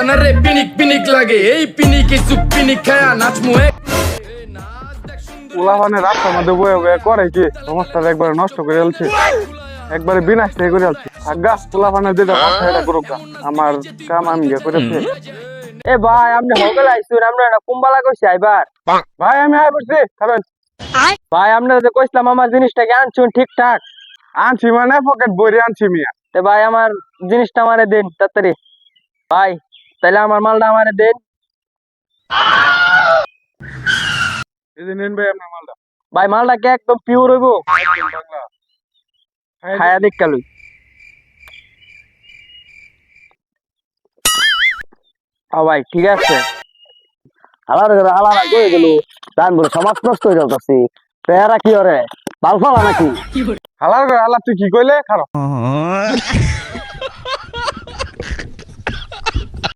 না রে পিনিক পিনিক লাগে এই পিনিকে চুপ পিনিক খায়া নাচমু পোলাপানে রাস্তার মধ্যে বয়ে বয়ে করে কি সমস্যা একবারে নষ্ট করে ফেলছে, একবারে বিনাশ করে ফেলছে। আজ্ঞা পোলাপানে যেটা কথা এটা করুক গা, আমার কাম আমি করেছি। এ ভাই আপনি হোটেল আইসুন, আমরা একটা কুম্বালা কইছি আইবার। ভাই আমি আয় বসছি কারণ ভাই আপনারা যে কইছিলাম আমার জিনিসটাকে আনছুন ঠিকঠাক? আনছি মানে পকেট ভরে আনছি মিয়া। তো ভাই আমার জিনিসটা আমারে দেন তাড়াতাড়ি। ভাই তাহলে আমার মালটা আমারে দেন। এই যে নেন ভাই আপনার মালটা। ভাই মালটা কি একদম পিওর হইব? খায়া দেখ কালুই। ভাই ঠিক আছে। আলাদা কয়ে গেল ধান বলে সমাজ নষ্ট হয়ে যাচ্ছে। পেয়ারা কি ওরে বাল ফালা নাকি? হালার করে হালা তুই কি কইলে খারাপ